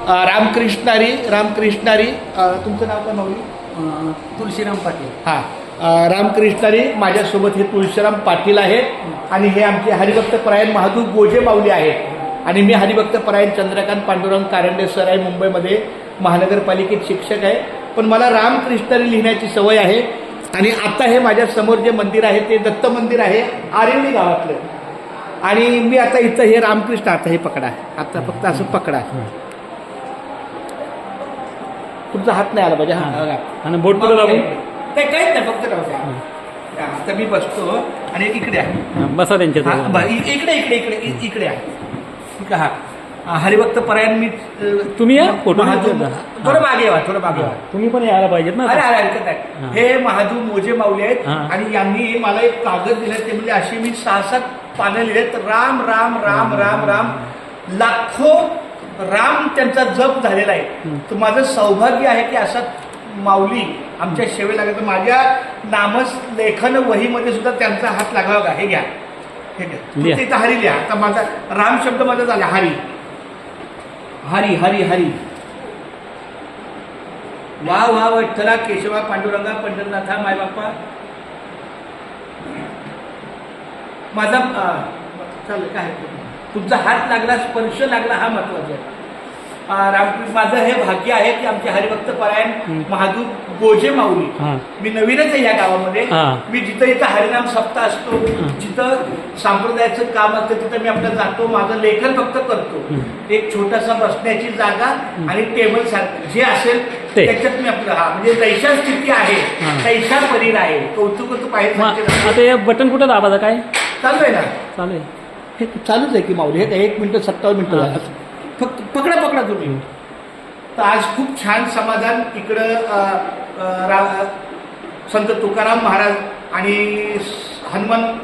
रामकृष्णारी तुमचं नाव काय माऊली? तुळशीराम पाटील. हां, रामकृष्णारी माझ्यासोबत हे तुळशीराम पाटील आहेत आणि हे आमचे हरिभक्त परायण महादू गोजे माऊली आहेत आणि मी हरिभक्त परायण चंद्रकांत पांडुरंग कारंडे सर आहे. मुंबईमध्ये महानगरपालिकेत शिक्षक आहे, पण मला रामकृष्णारी लिहिण्याची सवय आहे. आणि आता हे माझ्या समोर जे मंदिर आहे ते दत्त मंदिर आहे आरेवली गावातलं. आणि मी आता इथं हे रामकृष्ण, आता हे पकडा, आता फक्त असं पकडा, तुमचा हात नाही आला पाहिजे. आणि बोट पुढे लागून ते काहीच नाही, फक्त राहू द्या. आता मी बसतो आणि इकडे आहे, बसा त्यांच्या इकडे इकडे इकडे इकडे आहे. ठीक आहे. हा, हरिभक्त परायण मी तुम्ही या फोटो थोडं मागे व्हा, थोडं मागे व्हा. तुम्ही पण यायला पाहिजेत ना. अरे हरकत आहे. हे महादू मोजे माऊली आहेत आणि यांनी मला एक कागद दिला. ते म्हणजे अशी मी 6-7 पानं लिहिलेत. राम राम राम राम राम, लाखो राम त्यांचा जप झालेला आहे. तर माझं सौभाग्य आहे की असा माऊली आमच्या सेवेला लागला. तर माझ्या नामच लेखन वहीमध्ये सुद्धा त्यांचा हात लागावा का? हे घ्या, हे घ्या. तिथं हरी लिहा. आता माझा राम शब्द माझा झाला हरी, हरी हरी हरी. वा वा विठ्ठला केशवा पांडुरंगा पंढरनाथा माय बाप्पा. माझा चालेल काय, तुमचा हात लागला, स्पर्श लागला, हा महत्वाचा आहे. रामकृष्ण, माझं हे भाग्य आहे की आमचे हरिभक्त परायण महादू गोजे माऊली, मी नवीनच आहे या गावामध्ये. मी जिथं इथं हरिनाम सप्ताह असतो, जिथं संप्रदायाचं काम असतं तिथं मी आपलं जातो. माझं लेखन फक्त करतो. एक छोटासा बसण्याची जागा आणि टेबल सारखं जे असेल त्याच्यात मी आपलं, हा म्हणजे जैशा स्थिती आहे तैशा परीर आहे. कौतुक पाहिजे. बटन कुठं दाबायचं काय चालू आहे ना? चालू आहे, हे चालूच आहे की माऊली. हे 1 मिनिट 57 मिनिटं झालं. फक्त पकडा तुम्ही. तर आज खूप छान समाधान इकडं संत तुकाराम महाराज आणि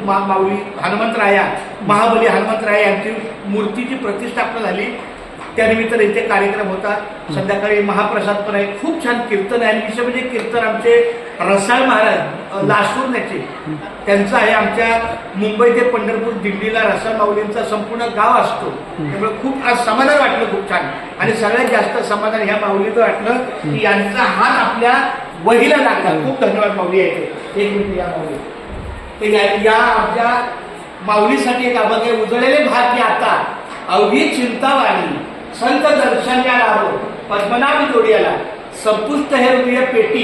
माऊली हनुमंतराया, महाबली हनुमंतराया यांची मूर्तीची प्रतिष्ठापना झाली. त्यानिमित्त इथे कार्यक्रम होता. संध्याकाळी महाप्रसाद पण आहे. खूप छान कीर्तन आहे. आणि विशेष म्हणजे कीर्तन आमचे रसाळ महाराज लासूरण्याचे त्यांचं आहे. आमच्या मुंबई ते पंढरपूर दिल्लीला रसाळ माऊलींचा संपूर्ण गाव असतो. त्यामुळे खूप आज समाधान वाटलं, खूप छान. आणि सगळ्यात जास्त समाधान ह्या माऊलीचं वाटलं की यांचा हात आपल्या वहीला लागला. खूप धन्यवाद माऊली आहे. 1 मिनिट या माऊली. ते या आमच्या माऊलीसाठी एक अभंग उजळलेले भाग्य आता अवघी चिंतावाणी संत दर्शन्या लाभो पद्मनाभ जोडियाला संपुष्ट हे हृदय पेटी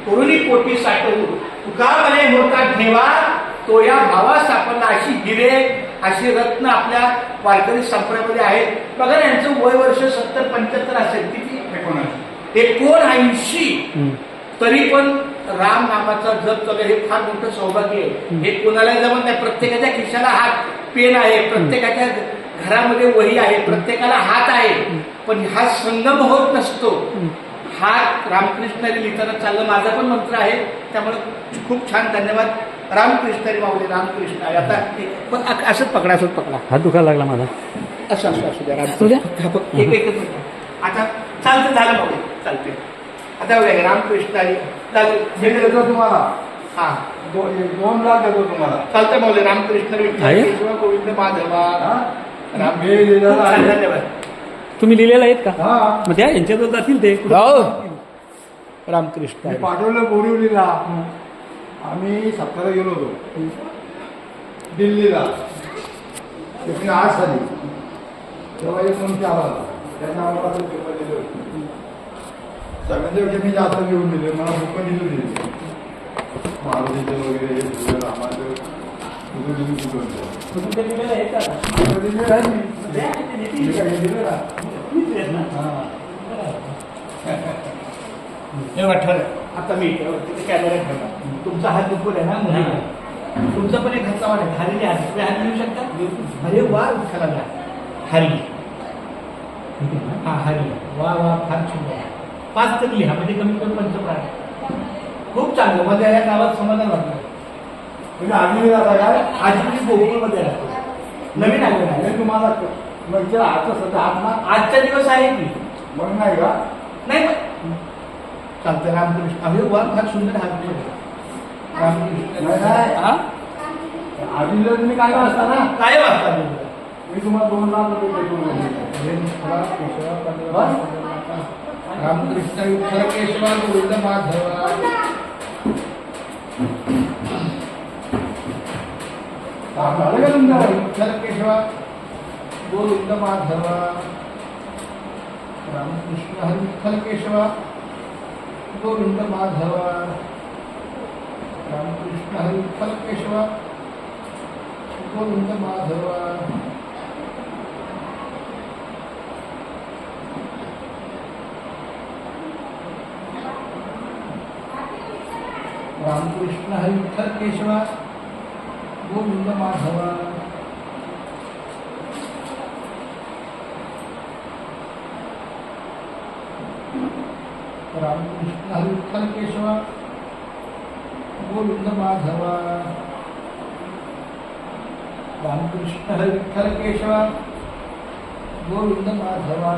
करुणी पोटी साठवू तुका मने होता ठेवा तो या भावा सापडला. अशी हिरे, अशी रत्न आपल्या वारकरी संप्रदायामध्ये आहेत. बघा यांचं वय वर्ष 70-75 असेल. किती? 79. तरी पण राम नामाचा जप चालू. हे फार मोठं सौभाग्य आहे. हे कोणाला जमत नाही. प्रत्येकाच्या खिशाला हात पेन आहे, प्रत्येकाच्या घरामध्ये वही आहे, प्रत्येकाला हात आहे, पण हा संगम होत नसतो. हात रामकृष्णारी लिहिताना चाललं. माझा पण मंत्र आहे. त्यामुळे खूप छान धन्यवाद. रामकृष्णारी माऊली, रामकृष्ण. आता पण असंच पकडा, असंच पकडा. हात दुखायला लागला माझा. असं असू द्या. एकच आता चालतं, झालं माऊली, चालते. आता बघा रामकृष्णारी तुम्हाला. हा 2 लाख देतो तुम्हाला. चालतंय माऊली. रामकृष्ण गोविंद माधवा. धन्यवाद. तुम्ही लिहिलेला आहेत का? मग त्या यांच्याजवळ जातील ते. रामकृष्ण पाठवलं बोरिवलीला. आम्ही 7 गेलो होतो दिल्लीला. 8 साली तेव्हा एक मनुष्य आला. त्यांना आम्हाला पेपर दिले होते. सगळ्यांच्या मी जास्त घेऊन दिले. मला बुक पण दिली मारुतीचे वगैरे आम्हाला आता मी कॅमेरा ठेवला. तुमचा हात दुखून आहे ना, तुमचा पण एक हात लावा. हरी हात लिहू शकता. अरे वा, विठ्ठला हरी. हा हरी. वा वा, फार सुंदर. 5 तरी लिहा, म्हणजे कमीत कमी पंचप्राण. खूप चांगलं. माझ्या या गावात समाधान वाटलं. म्हणजे आधी जाता काय? आधी गोकुळमध्ये राहतो. नवीन आले नाही तुम्हाला म्हणजे आता सध्या आजचा दिवस आहे की मग नाही का? नाही चालतं. रामकृष्ण. अरे वा, फार सुंदर हात. रामकृष्ण. आधी जर तुम्ही काय वाजता ना, काय वाजता मी तुम्हाला 2 लाख रुपये देतो. रामकृष्ण विठ्ठल केशवा गोविंद माधवा विठ्ठल केशवा गोविंद माधवा रामकृष्ण हरी विठ्ठल केशवा गोविंद माधवा रामकृष्ण हरी विठ्ठल केशवा गोविंद माधवा रामकृष्ण हरी विठ्ठल केशवा गोविंद माधवा रामकृष्ण हरी विठ्ठल केशवा गोविंद माधवा रामकृष्ण हरी विठ्ठल केशवा गोविंद माधवा